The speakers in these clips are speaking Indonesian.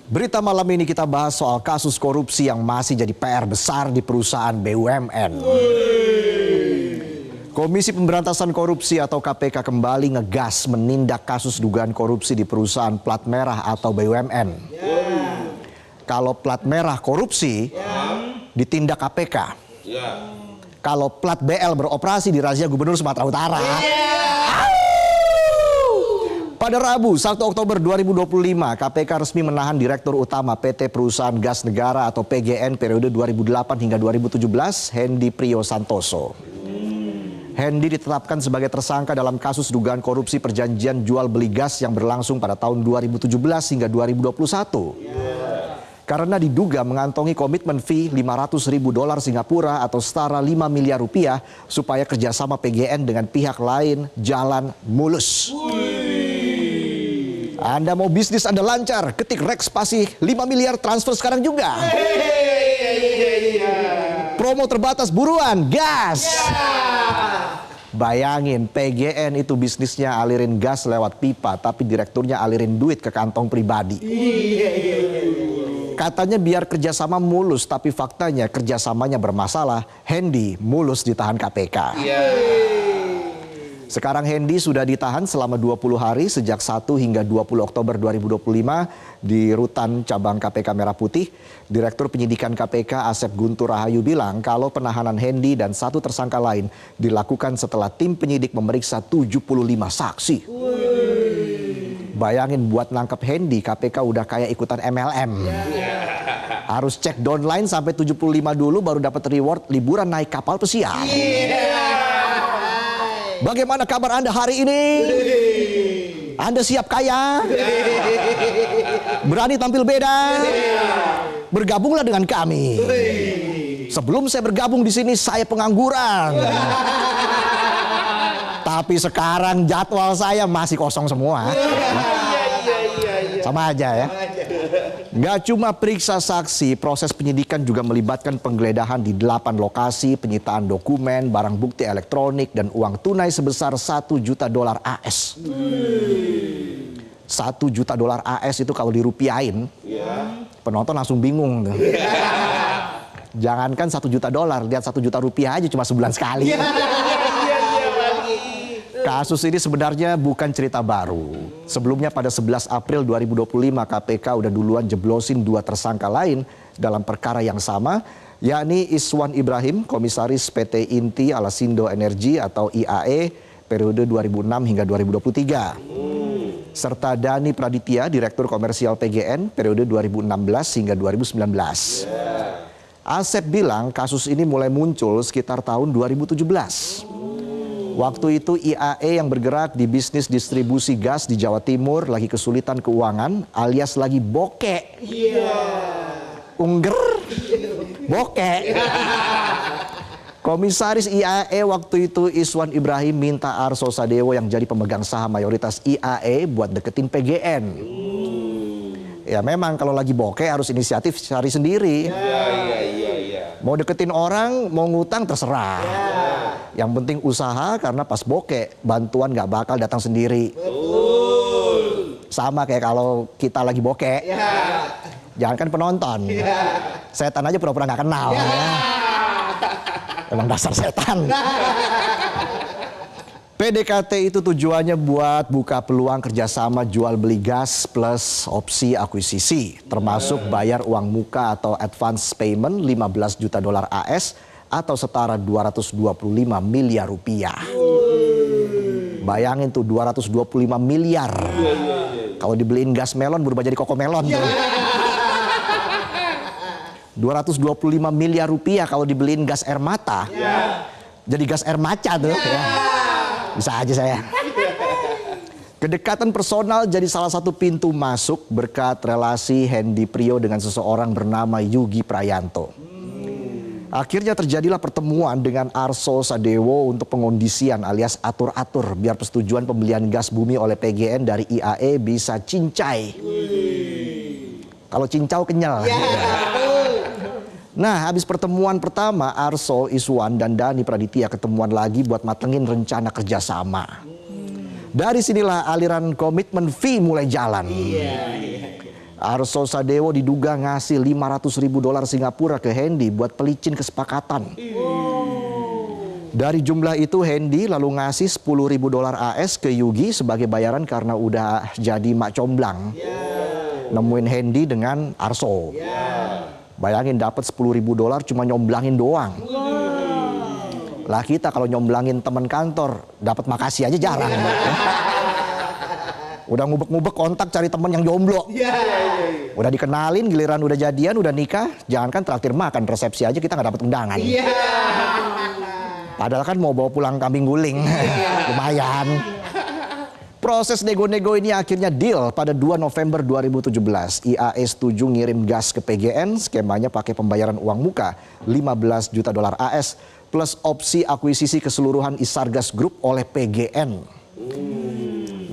Berita malam ini kita bahas soal kasus korupsi yang masih jadi PR besar di perusahaan BUMN. Komisi Pemberantasan Korupsi atau KPK kembali ngegas menindak kasus dugaan korupsi di perusahaan plat merah atau BUMN. Kalau plat merah korupsi, ditindak KPK. Kalau plat BL beroperasi di razia Gubernur Sumatera Utara. Pada Rabu, 1 Oktober 2025, KPK resmi menahan Direktur Utama PT Perusahaan Gas Negara atau PGN periode 2008 hingga 2017, Hendy Priyo Santoso. Hendy ditetapkan sebagai tersangka dalam kasus dugaan korupsi perjanjian jual beli gas yang berlangsung pada tahun 2017 hingga 2021. Karena diduga mengantongi komitmen fee $500.000 Singapura atau setara 5 miliar rupiah supaya kerjasama PGN dengan pihak lain jalan mulus. Anda mau bisnis Anda lancar, ketik Rex spasi 5 miliar transfer sekarang juga. Promo terbatas buruan, gas. Bayangin PGN itu bisnisnya alirin gas lewat pipa, tapi direkturnya alirin duit ke kantong pribadi. Katanya biar kerjasama mulus, tapi faktanya kerjasamanya bermasalah. Hendy mulus ditahan KPK. Sekarang Hendy sudah ditahan selama 20 hari sejak 1 hingga 20 Oktober 2025 di Rutan Cabang KPK Merah Putih. Direktur Penyidikan KPK Asep Guntur Rahayu bilang kalau penahanan Hendy dan satu tersangka lain dilakukan setelah tim penyidik memeriksa 75 saksi. Bayangin buat nangkep Hendy, KPK udah kayak ikutan MLM. Harus cek downline sampai 75 dulu baru dapat reward liburan naik kapal pesiar. Bagaimana kabar Anda hari ini? Anda siap kaya? Berani tampil beda? Bergabunglah dengan kami. Sebelum saya bergabung di sini saya pengangguran. Tapi sekarang jadwal saya masih kosong semua. Sama aja ya. Nggak cuma periksa saksi, proses penyidikan juga melibatkan penggeledahan di 8 lokasi, penyitaan dokumen, barang bukti elektronik, dan uang tunai sebesar $1 juta AS. $1 juta AS itu kalau dirupiahin, penonton langsung bingung. Jangankan $1 juta, lihat $1 juta rupiah aja cuma sebulan sekali. Kasus ini sebenarnya bukan cerita baru. Sebelumnya pada 11 April 2025 KPK udah duluan jeblosin 2 tersangka lain dalam perkara yang sama, yakni Iswan Ibrahim, Komisaris PT Inti Alasindo Energi atau IAE periode 2006 hingga 2023. Serta Dani Praditya, Direktur Komersial PGN periode 2016 hingga 2019. Asep bilang kasus ini mulai muncul sekitar tahun 2017. Waktu itu IAE yang bergerak di bisnis distribusi gas di Jawa Timur lagi kesulitan keuangan alias lagi bokek. Ungger, bokek. Komisaris IAE waktu itu Iswan Ibrahim minta Arso Sadewo yang jadi pemegang saham mayoritas IAE buat deketin PGN. Ya memang kalau lagi bokek harus inisiatif cari sendiri. Mau deketin orang, mau ngutang terserah. Yang penting usaha karena pas bokek bantuan gak bakal datang sendiri. Sama kayak kalau kita lagi bokek. Jangan kan penonton. Setan aja pura-pura gak kenal. Emang dasar setan. PDKT itu tujuannya buat buka peluang kerjasama jual beli gas plus opsi akuisisi. Termasuk bayar uang muka atau advance payment $15 juta AS atau setara 225 miliar rupiah. Bayangin tuh 225 miliar. Kalau dibeliin gas melon berubah jadi koko melon. 225 miliar rupiah kalau dibeliin gas air mata. Jadi gas air maca tuh. Bisa aja saya. Kedekatan personal jadi salah satu pintu masuk berkat relasi Hendy Priyo dengan seseorang bernama Yugi Prayanto. Akhirnya terjadilah pertemuan dengan Arso Sadewo untuk pengondisian alias atur-atur biar persetujuan pembelian gas bumi oleh PGN dari IAE bisa cincai. Kalau cincau kenyal. Nah, habis pertemuan pertama, Arso, Iswan, dan Dani Praditya ketemuan lagi buat matengin rencana kerjasama. Dari sinilah aliran komitmen fee mulai jalan. Arso Sadewo diduga ngasih 500.000 dolar Singapura ke Hendy buat pelicin kesepakatan. Dari jumlah itu Hendy lalu ngasih 10.000 dolar AS ke Yugi sebagai bayaran karena udah jadi mak comblang. Nemuin Hendy dengan Arso. Bayangin dapat 10.000 dolar cuma nyomblangin doang. Lah kita kalau nyomblangin teman kantor dapat makasih aja jarang. Udah ngubek-ngubek kontak cari temen yang jomblo. Udah dikenalin, giliran udah jadian, udah nikah, jangankan traktir makan, resepsi aja kita nggak dapat undangan. Padahal kan mau bawa pulang kambing guling. Lumayan. Proses nego-nego ini akhirnya deal pada 2 November 2017. IAE setuju ngirim gas ke PGN, skemanya pakai pembayaran uang muka 15 juta dolar AS plus opsi akuisisi keseluruhan Isargas Group oleh PGN.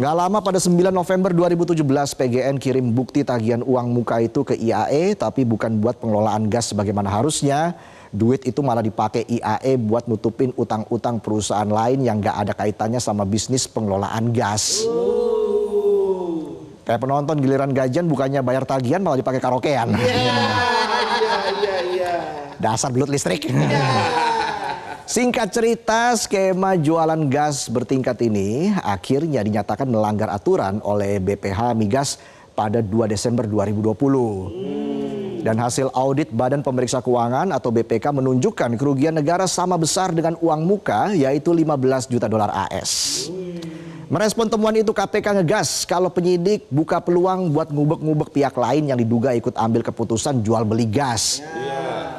Nggak lama pada 9 November 2017 PGN kirim bukti tagihan uang muka itu ke IAE tapi bukan buat pengelolaan gas sebagaimana harusnya. Duit itu malah dipakai IAE buat nutupin utang-utang perusahaan lain yang nggak ada kaitannya sama bisnis pengelolaan gas. Kayak penonton giliran gajian bukannya bayar tagihan malah dipakai karaokean. Dasar belut listrik. Singkat cerita, skema jualan gas bertingkat ini akhirnya dinyatakan melanggar aturan oleh BPH Migas pada 2 Desember 2020. Dan hasil audit Badan Pemeriksa Keuangan atau BPK menunjukkan kerugian negara sama besar dengan uang muka, yaitu 15 juta dolar AS. Merespon temuan itu KPK ngegas kalau penyidik buka peluang buat ngubek-ngubek pihak lain yang diduga ikut ambil keputusan jual beli gas.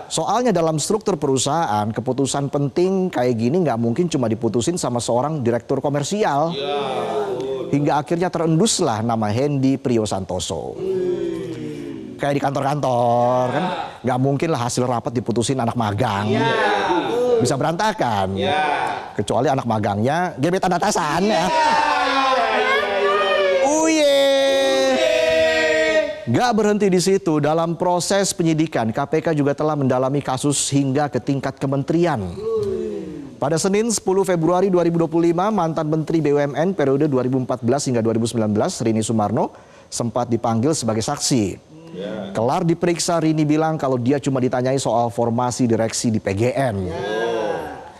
Soalnya dalam struktur perusahaan, keputusan penting kayak gini nggak mungkin cuma diputusin sama seorang direktur komersial. Hingga akhirnya terenduslah nama Hendy Priyosantoso. Kayak di kantor-kantor kan, nggak mungkin lah hasil rapat diputusin anak magang. Bisa berantakan. Kecuali anak magangnya gebetan atasan ya. Gak berhenti di situ, dalam proses penyidikan KPK juga telah mendalami kasus hingga ke tingkat kementerian. Pada Senin 10 Februari 2025, mantan Menteri BUMN periode 2014 hingga 2019, Rini Sumarno, sempat dipanggil sebagai saksi. Kelar diperiksa, Rini bilang kalau dia cuma ditanyai soal formasi direksi di PGN.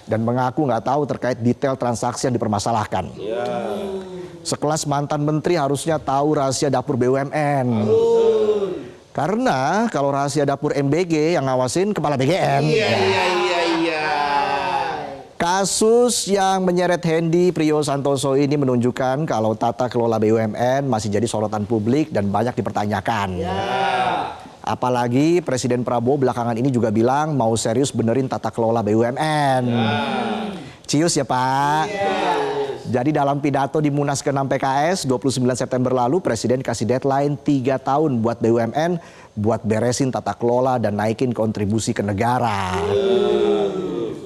Dan mengaku nggak tahu terkait detail transaksi yang dipermasalahkan. Sekelas mantan menteri harusnya tahu rahasia dapur BUMN. Karena kalau rahasia dapur MBG yang ngawasin kepala BGN. Kasus yang menyeret Hendy Priyosantoso ini menunjukkan kalau tata kelola BUMN masih jadi sorotan publik dan banyak dipertanyakan. Apalagi Presiden Prabowo belakangan ini juga bilang mau serius benerin tata kelola BUMN. Cius ya Pak. Jadi dalam pidato di Munas ke-6 PKS 29 September lalu, Presiden kasih deadline 3 tahun buat BUMN, buat beresin tata kelola dan naikin kontribusi ke negara.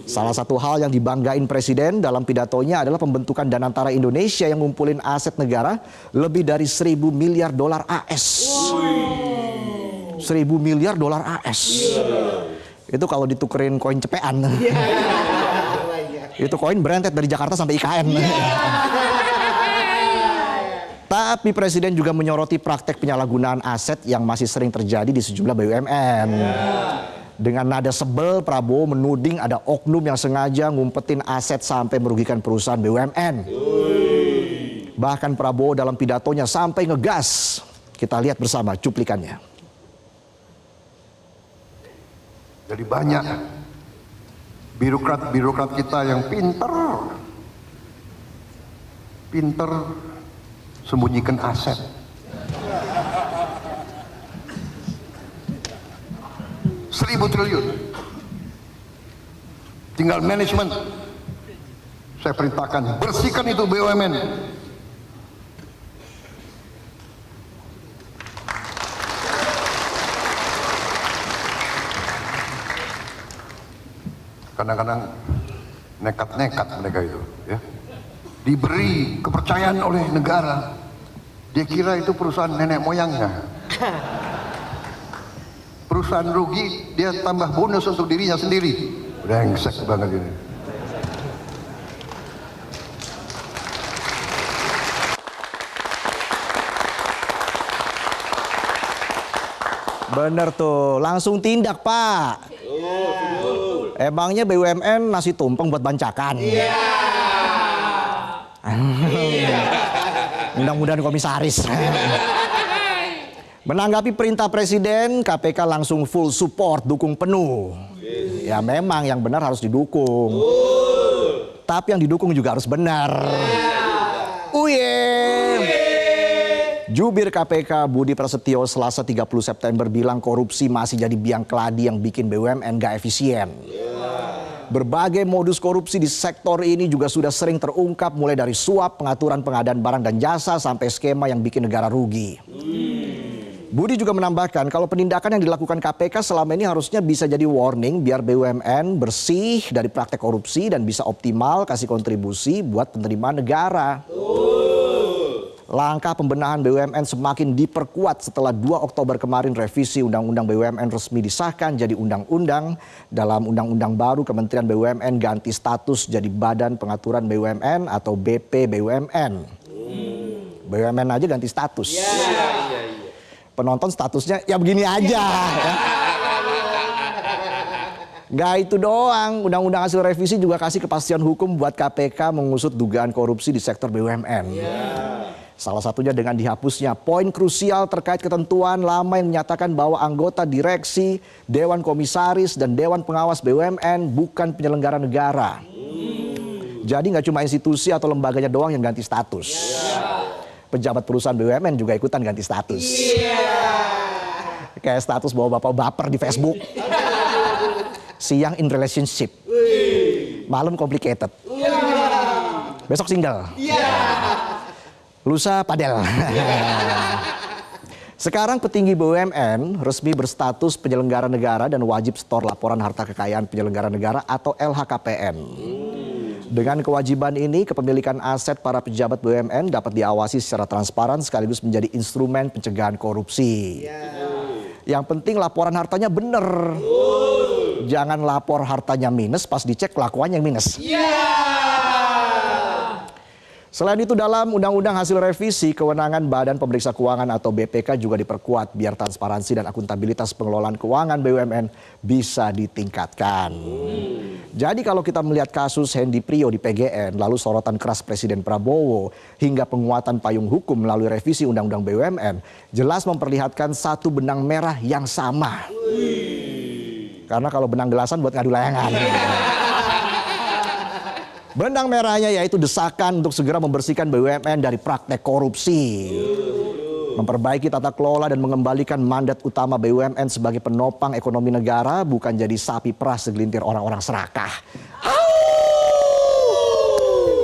Salah satu hal yang dibanggain Presiden dalam pidatonya adalah pembentukan Danantara Indonesia yang ngumpulin aset negara lebih dari 1.000 miliar dolar AS. 1.000 miliar dolar AS. Itu kalau ditukerin koin cepean. Itu koin berentet dari Jakarta sampai IKN. Tapi Presiden juga menyoroti praktek penyalahgunaan aset yang masih sering terjadi di sejumlah BUMN. Dengan nada sebel, Prabowo menuding ada oknum yang sengaja ngumpetin aset sampai merugikan perusahaan BUMN. Bahkan Prabowo dalam pidatonya sampai ngegas. Kita lihat bersama cuplikannya. Jadi banyak birokrat kita yang pinter sembunyikan aset. $1.000 triliun. Tinggal manajemen. Saya perintahkan bersihkan itu BUMN. Kadang-kadang nekat-nekat mereka itu, ya. Diberi kepercayaan oleh negara, dia kira itu perusahaan nenek moyangnya. Perusahaan rugi, dia tambah bonus untuk dirinya sendiri. Brengsek banget ini. Bener tuh, langsung tindak Pak. Emangnya BUMN nasi tumpeng buat bancakan? Iya. Mudah-mudahan komisaris. Menanggapi perintah Presiden, KPK langsung full support, dukung penuh. Ya memang yang benar harus didukung. Tapi yang didukung juga harus benar. Jubir KPK Budi Prasetyo Selasa 30 September bilang korupsi masih jadi biang keladi yang bikin BUMN gak efisien. Berbagai modus korupsi di sektor ini juga sudah sering terungkap mulai dari suap, pengaturan pengadaan barang dan jasa sampai skema yang bikin negara rugi. Budi juga menambahkan kalau penindakan yang dilakukan KPK selama ini harusnya bisa jadi warning biar BUMN bersih dari praktek korupsi dan bisa optimal kasih kontribusi buat penerimaan negara. Langkah pembenahan BUMN semakin diperkuat setelah 2 Oktober kemarin revisi Undang-Undang BUMN resmi disahkan jadi undang-undang. Dalam undang-undang baru Kementerian BUMN ganti status jadi Badan Pengaturan BUMN atau BPBUMN. BUMN aja ganti status. Penonton statusnya ya begini aja. Gak itu doang, undang-undang hasil revisi juga kasih kepastian hukum buat KPK mengusut dugaan korupsi di sektor BUMN. Salah satunya dengan dihapusnya poin krusial terkait ketentuan lama yang menyatakan bahwa anggota direksi, dewan komisaris, dan dewan pengawas BUMN bukan penyelenggara negara. Jadi nggak cuma institusi atau lembaganya doang yang ganti status. Pejabat perusahaan BUMN juga ikutan ganti status. Kayak status bahwa bapak baper di Facebook. Siang in relationship. Malam complicated. Besok single. Lusa padel. Sekarang petinggi BUMN resmi berstatus penyelenggara negara dan wajib setor laporan harta kekayaan penyelenggara negara atau LHKPN. Dengan kewajiban ini, kepemilikan aset para pejabat BUMN dapat diawasi secara transparan sekaligus menjadi instrumen pencegahan korupsi. Yang penting laporan hartanya bener. Jangan lapor hartanya minus, pas dicek kelakuannya yang minus. Selain itu dalam Undang-Undang hasil revisi, kewenangan Badan Pemeriksa Keuangan atau BPK juga diperkuat biar transparansi dan akuntabilitas pengelolaan keuangan BUMN bisa ditingkatkan. Jadi kalau kita melihat kasus Hendy Priyo di PGN, lalu sorotan keras Presiden Prabowo, hingga penguatan payung hukum melalui revisi Undang-Undang BUMN, jelas memperlihatkan satu benang merah yang sama. Karena kalau benang gelasan buat ngadu layangan. Benang merahnya yaitu desakan untuk segera membersihkan BUMN dari praktek korupsi. Memperbaiki tata kelola dan mengembalikan mandat utama BUMN sebagai penopang ekonomi negara, bukan jadi sapi perah segelintir orang-orang serakah.